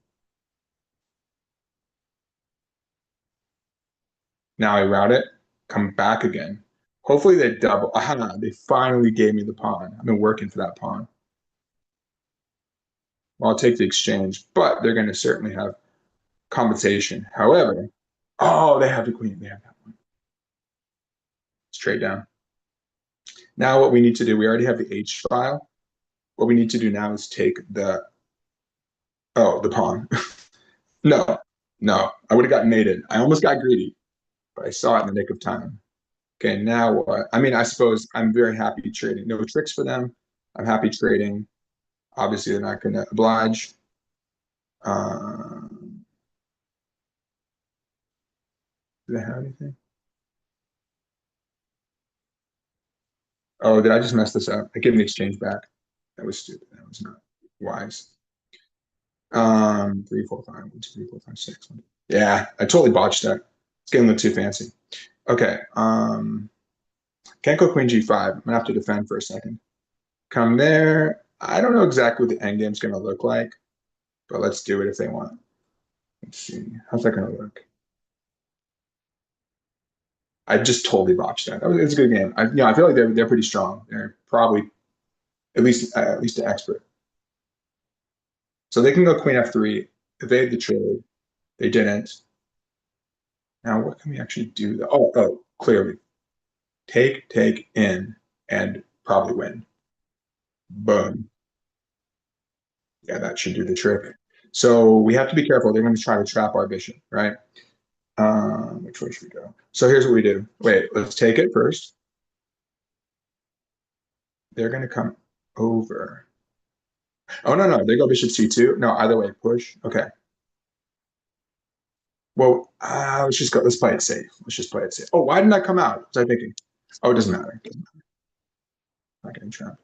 Now I route it, come back again. Hopefully they double. Aha, they finally gave me the pawn. I've been working for that pawn. Well, I'll take the exchange, but they're going to certainly have compensation. However, oh, they have the queen. They have that one. Straight down. Now what we need to do, we already have the H file. what we need to do now is take the pawn. No, no, I would have gotten mated. I almost got greedy, but I saw it in the nick of time. Okay, now what? I mean, I suppose I'm very happy trading. No tricks for them. I'm happy trading. Obviously, they're not going to oblige. Do they have anything? Oh, did I just mess this up? I gave an exchange back. That was stupid. That was not wise. 3, 4, 5, 1, 2, 3, 4, 5, 6. Yeah, I totally botched that. It's getting a little too fancy. Okay. Can't go queen g5. I'm gonna have to defend for a second. Come there. I don't know exactly what the endgame's gonna look like, but let's do it if they want. Let's see. How's that gonna look? I just totally botched that. It's a good game. I feel like they're pretty strong. They're probably at least an expert. So they can go queen f3, evade the trade. They didn't. Now what can we actually do? Oh, clearly. Take in, and probably win. Boom. Yeah, that should do the trick. So we have to be careful. They're going to try to trap our bishop, right? Which way should we go? So here's what we do. Wait, let's take it first. They're going to come over. Oh, no, they go bishop c2. No, either way, push. Okay. Well, let's just go. Let's play it safe. Let's just play it safe. Oh, why didn't I come out? What was I thinking? Oh, it doesn't matter. Not getting trapped.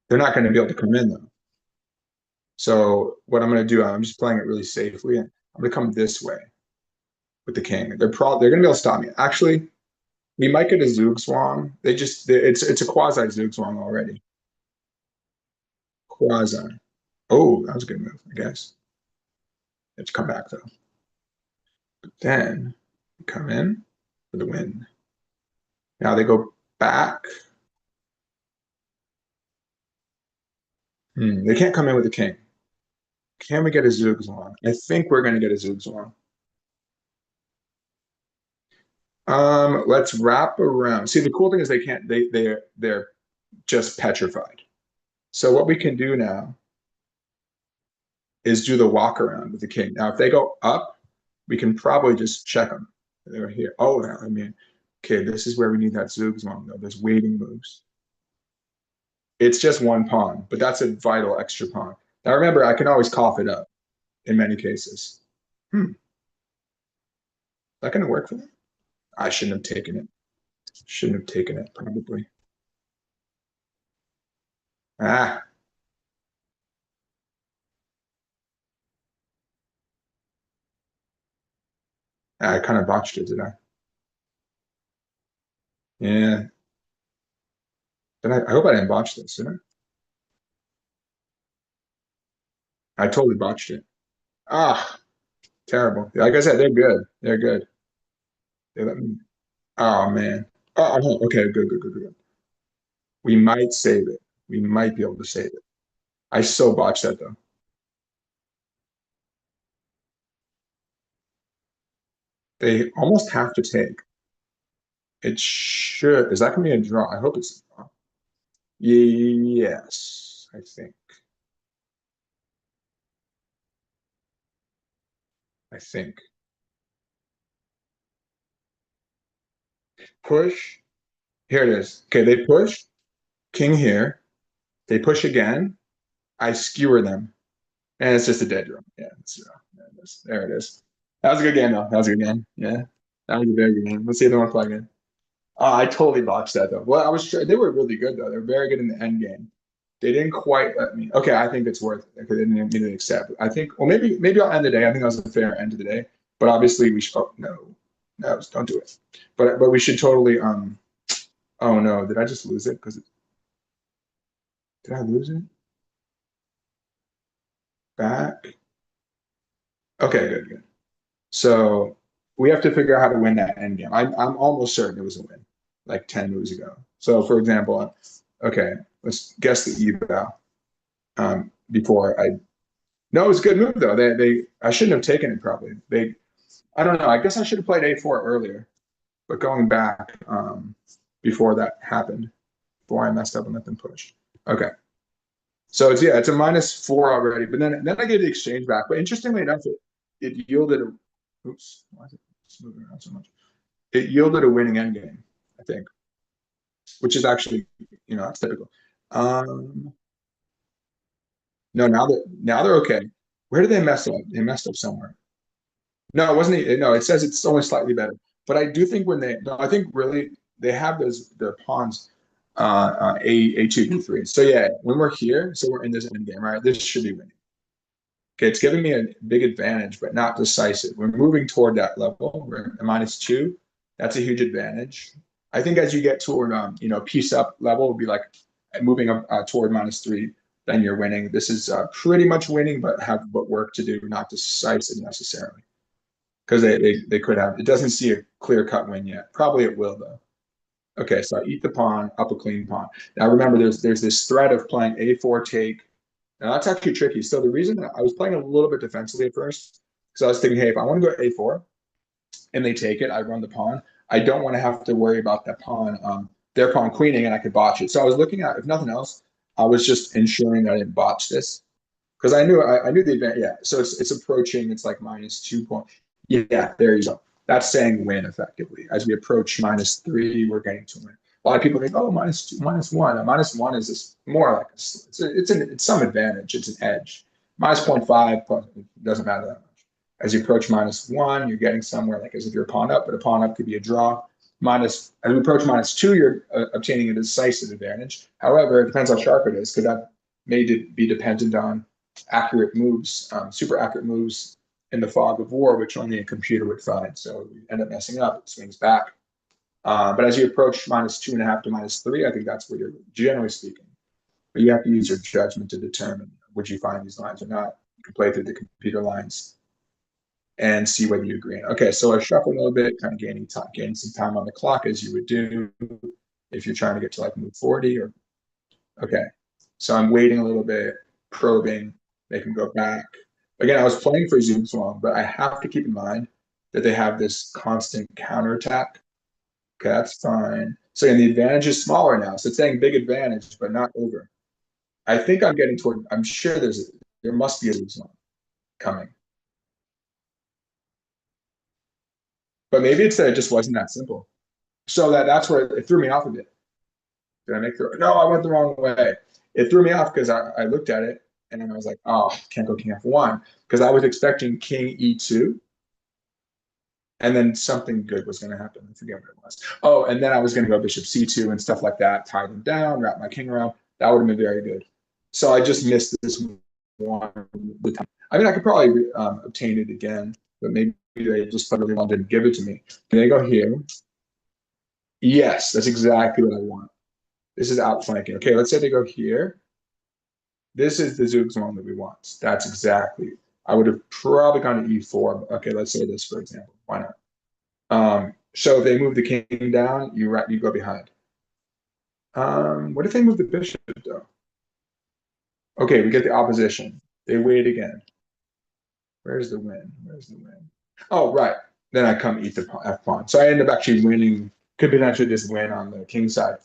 They're not going to be able to come in, though. So what I'm going to do, I'm just playing it really safely. And I'm going to come this way with the king. They're going to be able to stop me. Actually, we might get a Zugzwang. It's a quasi Zugzwang already. Quasi. Oh, that was a good move, I guess. Let's come back though. But then come in for the win. Now they go back. They can't come in with the king. Can we get a Zugzwang? I think we're going to get a Zugzwang. Let's wrap around. See, the cool thing is they can't. They're just petrified. So what we can do now is do the walk around with the king. Now, if they go up, we can probably just check them. They're here. Oh, I mean, okay, this is where we need that Zugzwang, though. There's waiting moves. It's just one pawn, but that's a vital extra pawn. Now, remember, I can always cough it up in many cases. Is that going to work for them? I shouldn't have taken it. Shouldn't have taken it, probably. Ah, I kind of botched it, did I? Yeah. Then I hope I didn't botch this, did I? I totally botched it. Ah, terrible. Like I said, they're good. They're good. They let me. Oh man. Oh, okay. Good. We might save it. We might be able to save it. I so botched that though. They almost have to take. It should. Is that gonna be a draw? I hope it's a draw. Yes, I think. I think. Push. Here it is. Okay, they push. King here. They push again. I skewer them. And it's just a dead draw. Yeah, it's a draw. There it is. That was a good game, though. That was a good game. Yeah. That was a very good game. Let's see if they want to play again. Oh, I totally botched that though. Well, they were really good though. They were very good in the end game. They didn't quite let me. Okay, I think it's worth it because they didn't need to accept. I think, well, maybe I'll end the day. I think that was a fair end to the day. But obviously, we should. Oh no, don't do it. But we should totally. Oh no, did I just lose it? Did I lose it? Back. Okay, good. So we have to figure out how to win that end game. I'm almost certain it was a win, like 10 moves ago. So for example, okay, let's guess the eval. Before I. No, it was a good move though. I shouldn't have taken it probably. I don't know. I guess I should have played a4 earlier. But going back, before that happened, before I messed up and let them push. Okay. So it's, yeah, it's a -4 already, but then I get the exchange back. But interestingly enough, it yielded a, oops, why is it moving around so much? It yielded a winning endgame, I think, which is actually, that's typical. No, now they're okay. Where did they mess up? They messed up somewhere. No, it wasn't. No, it says it's only slightly better. But I do think when no, I think really they have their pawns A2, B3. So yeah, when we're here, so we're in this end game, right? This should be winning. Okay, it's giving me a big advantage, but not decisive. We're moving toward that level. We're at -2. That's a huge advantage. I think as you get toward piece up level would be like moving up toward -3, then you're winning. This is pretty much winning, but have work to do, not decisive necessarily. Because they could have. It doesn't see a clear cut win yet. Probably it will though. Okay, so I eat the pawn, up a clean pawn. Now remember, there's this threat of playing a4 take. Now that's actually tricky. So the reason that I was playing a little bit defensively at first, because I was thinking, hey, if I want to go a4 and they take it, I run the pawn. I don't want to have to worry about that pawn, their pawn queening, and I could botch it. So I was looking at, if nothing else, I was just ensuring that I didn't botch this because I knew the event. Yeah, so it's approaching. It's like -2 point. Yeah, there you go. That's saying win effectively. As we approach -3, we're getting to win. A lot of people think, oh, -2, -1. A -1 is this more like it's some advantage. It's an edge. -0.5 it doesn't matter that much. As you approach -1, you're getting somewhere like as if you're a pawn up, but a pawn up could be a draw. As we approach -2, you're obtaining a decisive advantage. However, it depends how sharp it is because that may be dependent on accurate moves, super accurate moves in the fog of war, which only a computer would find. So you end up messing up, it swings back. But as you approach -2.5 to -3, I think that's where you're generally speaking. But you have to use your judgment to determine would you find these lines or not. You can play through the computer lines and see whether you agree. Okay, so I shuffle a little bit, kind of gaining some time on the clock as you would do if you're trying to get to like move 40 or okay. So I'm waiting a little bit, probing, make him go back. Again, I was playing for Zugzwang, but I have to keep in mind that they have this constant counterattack. Okay, that's fine. So and the advantage is smaller now. So it's saying big advantage, but not over. I think I'm getting toward, I'm sure there must be a Zugzwang coming. But maybe it's that it just wasn't that simple. So that's where it threw me off a bit. Did I make the no, I went the wrong way. It threw me off because I looked at it and then I was like, oh, can't go king f1 because I was expecting king e2 and then something good was going to happen. I forget what it was. Oh, and then I was going to go bishop c2 and stuff like that, tie them down, wrap my king around. That would have been very good. So I just missed this one. I mean, I could probably obtain it again, but maybe they just put really long didn't give it to me. Can they go here? Yes, that's exactly what I want. This is outflanking. Okay, let's say they go here. This is the Zugzwang that we want. That's exactly. I would have probably gone to e4. Okay, let's say this, for example. Why not? So if they move the king down, you go behind. What if they move the bishop, though? Okay, we get the opposition. They wait again. Where's the win? Where's the win? Oh, right. Then I come eat the f pawn. So I end up actually winning. Could potentially just win on the king side.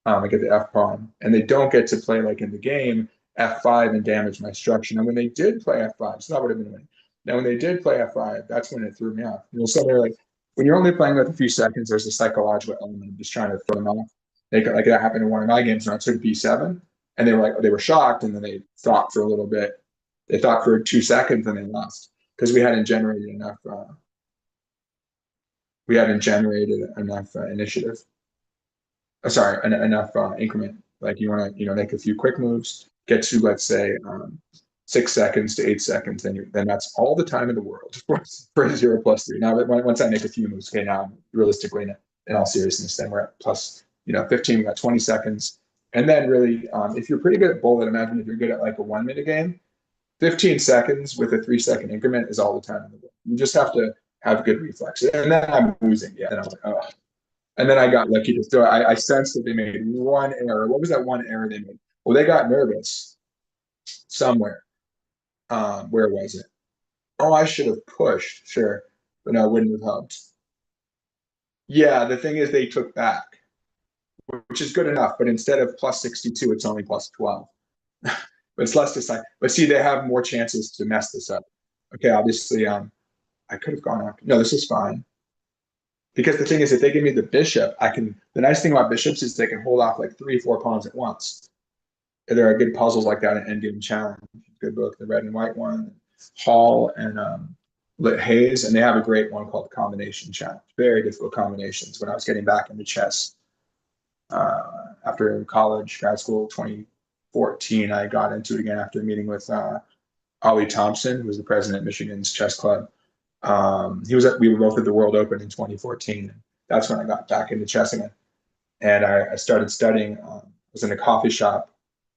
I get the f pawn, and they don't get to play like in the game f5 and damage my structure. And when they did play f5, so that would have been winning. Now when they did play f5, that's when it threw me off. So they're like, when you're only playing with a few seconds, there's a psychological element of just trying to throw them off. Like that happened in one of my games when I took b7, and they were shocked, and then they thought for a little bit. They thought for 2 seconds, and they lost because we hadn't generated enough. We hadn't generated enough initiative. Sorry, enough increment. Like you want to, make a few quick moves, get to let's say 6 seconds to 8 seconds, then that's all the time in the world for 0+3. Now, once I make a few moves, okay, now realistically, in all seriousness, then we're at plus 15. We got 20 seconds, and then really, if you're pretty good at bullet, imagine if you're good at like a 1 minute game, 15 seconds with a 3 second increment is all the time in the world. You just have to have good reflexes, and then I'm losing. Yeah, and I was like, oh. And then I got lucky to throw. I sensed that they made one error. What was that one error they made? Well, they got nervous somewhere. Where was it? Oh, I should have pushed, sure, but no, it wouldn't have helped. Yeah, the thing is, they took back. which is good enough. But instead of plus 62, it's only plus 12. But it's less decisive. But see, they have more chances to mess this up. Okay, obviously, I could have gone up. No, this is fine. Because the thing is, if they give me the bishop, I can. The nice thing about bishops is they can hold off like 3, 4 pawns at once. There are good puzzles like that in Endgame Challenge. Good book, the red and white one, Hall and Hayes, and they have a great one called Combination Challenge. Very difficult combinations. When I was getting back into chess after college, grad school, 2014, I got into it again after meeting with Ollie Thompson, who was the president of Michigan's chess club. We were both at the World Open in 2014. That's when I got back into chess again, and I started studying. I was in a coffee shop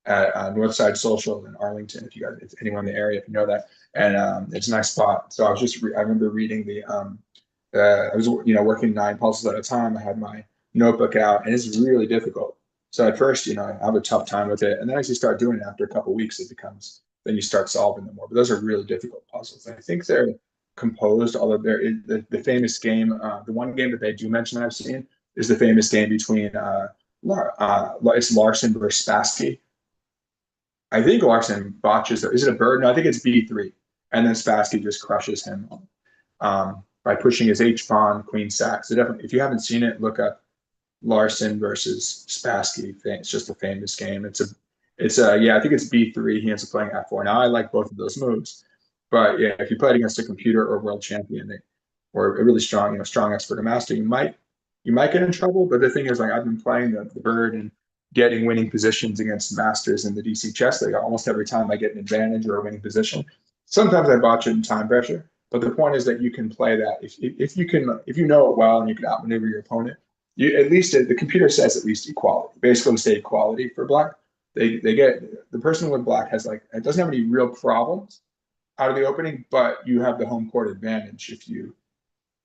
at Northside Social in Arlington. If anyone in the area, if you know that, and it's a nice spot. So I remember reading I was working 9 puzzles at a time. I had my notebook out, and it's really difficult. So at first, I have a tough time with it, and then as you start doing it, after a couple of weeks, then you start solving them more. But those are really difficult puzzles. And I think they're composed, although the famous game, the one game that they do mention that I've seen is the famous game between it's Larson versus Spassky. I think Larson botches it. Is it a bird? No, I think it's B3. And then Spassky just crushes him by pushing his H pawn, queen sack. So definitely, if you haven't seen it, look up Larson versus Spassky. It's just a famous game. I think it's B3. He ends up playing F4. Now I like both of those moves, but yeah, if you play it against a computer or world champion or a really strong, strong expert or master, you might get in trouble. But the thing is, like I've been playing the bird and getting winning positions against masters in the DC chess league. Almost every time I get an advantage or a winning position. Sometimes I botch it in time pressure, but the point is that you can play that if you know it well and you can outmaneuver your opponent. At least the computer says at least equality. Basically, say equality for black. They get the person with black it doesn't have any real problems out of the opening, but you have the home court advantage if you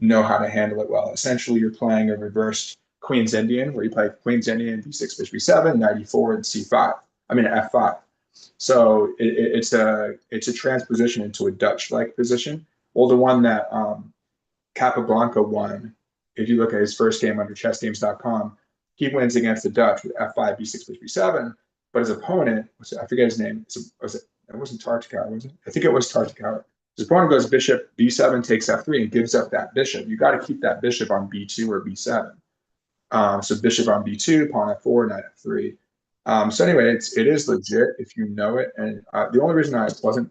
know how to handle it well. Essentially, you're playing a reversed Queen's Indian, where you play Queen's Indian, B6, Bishop B7, knight E4, and C5. I mean F5. So it's a transposition into a Dutch-like position. Well, the one that Capablanca won, if you look at his first game under chessgames.com, he wins against the Dutch with F5, B6, Bishop B7. But his opponent, I forget his name. It wasn't Tartakower, was it? I think it was Tartakower. His opponent goes Bishop B7, takes F3, and gives up that bishop. You got to keep that bishop on B2 or B7. So bishop on B2, pawn F4, knight F3. So anyway, it is legit if you know it. And the only reason I wasn't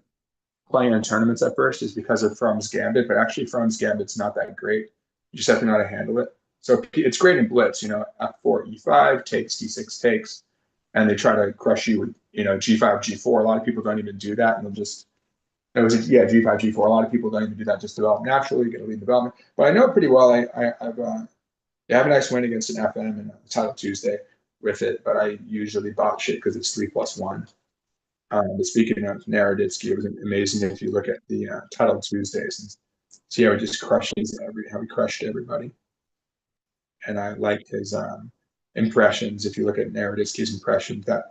playing in tournaments at first is because of Frum's Gambit, but actually Frum's Gambit's not that great. You just have to know how to handle it. So it's great in blitz, F4, E5, takes, D6 takes, and they try to crush you with, G5, G4. A lot of people don't even do that, and they'll just, G5, G4. A lot of people don't even do that, just develop naturally, get a lead development. But I know it pretty well. I have a nice win against an FM in Title Tuesday with it, but I usually botch it because it's 3+1. But speaking of Naroditsky, it was amazing if you look at the Title Tuesdays and see how he just crushes how he crushed everybody. And I liked his impressions. If you look at Naroditsky's impressions, that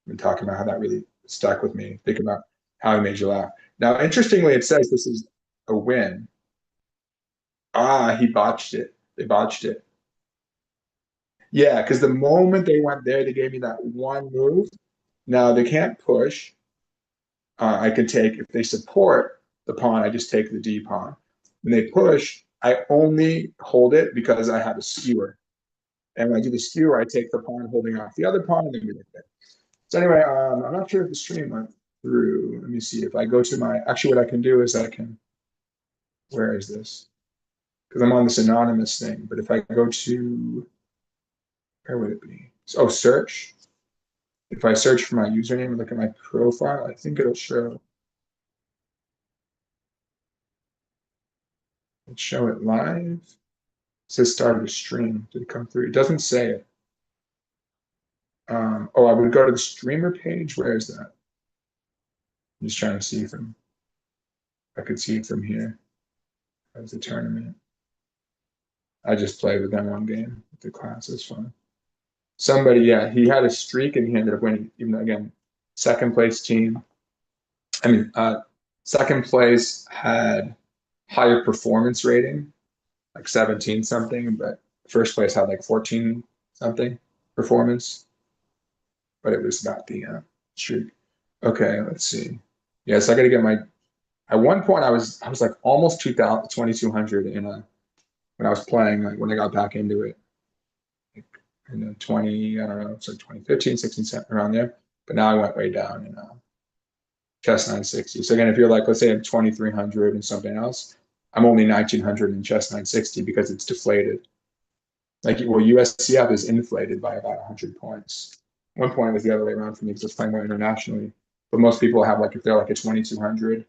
I've been talking about how that really stuck with me. Think about how he made you laugh. Now, interestingly, it says this is a win. He botched it. They botched it. Yeah, because the moment they went there, they gave me that one move. Now they can't push. I can take, if they support the pawn, I just take the D pawn. When they push, I only hold it because I have a skewer. And when I do the skewer, I take the pawn holding off the other pawn and then we like that. So anyway, I'm not sure if the stream went through. Let me see if I go to actually what I can do is where is this? Because I'm on this anonymous thing, but if I go to, where would it be? Oh, search. If I search for my username and look at my profile, I think it'll show. It'll show it live. It says started a stream. Did it come through? It doesn't say it. I would go to the streamer page. Where is that? I'm just trying to see if I could see it from here. As a tournament. I just played with them one game with the class. It's fun. Somebody, yeah, he had a streak and he ended up winning, even though, again, second place team. Second place had higher performance rating, like 17 something, but first place had like 14 something performance, but it was not the streak. Okay, let's see. Yeah, so I got to get my. At one point, I was like almost 2,200 in a when I was playing, like when I got back into it. In the 20, I don't know, it's like 2015, 16, around there. But now I went way down in Chess960. So again, if you're like, let's say I'm 2,300 and something else, I'm only 1,900 in Chess960 because it's deflated. Like, well, USCF is inflated by about 100 points. One point was the other way around for me because I was playing more internationally. But most people have like, if they're like a 2,200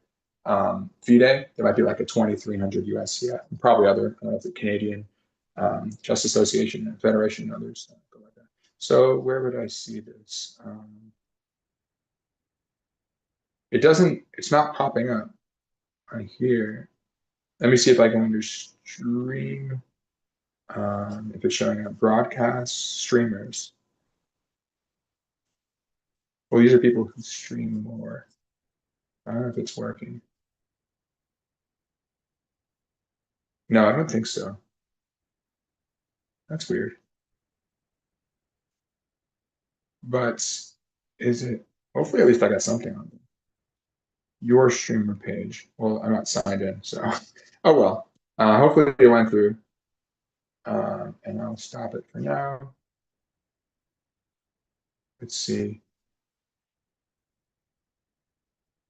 FIDE, there might be like a 2,300 USCF. And probably other, I don't know if the Canadian Chess Association and Federation and others go like that. So where would I see this? It doesn't, it's not popping up right here. Let me see if I go under stream. If it's showing up broadcast streamers. Well, these are people who stream more. I don't know if it's working. No, I don't think so. That's weird. But is it? Hopefully, at least I got something on your streamer page. Well, I'm not signed in, so oh well. Hopefully, it went through. And I'll stop it for now. Let's see.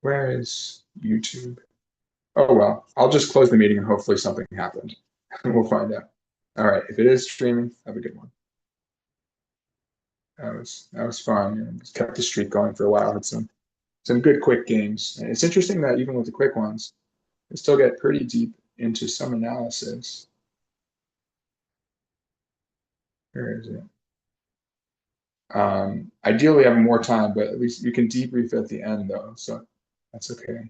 Where is YouTube? Oh well, I'll just close the meeting and hopefully something happened. We'll find out. All right, if it is streaming, have a good one. That was fun. And just kept the streak going for a while. Had some good quick games. And it's interesting that even with the quick ones, we still get pretty deep into some analysis. Where is it? Ideally, have more time, but at least you can debrief at the end, though, so that's okay.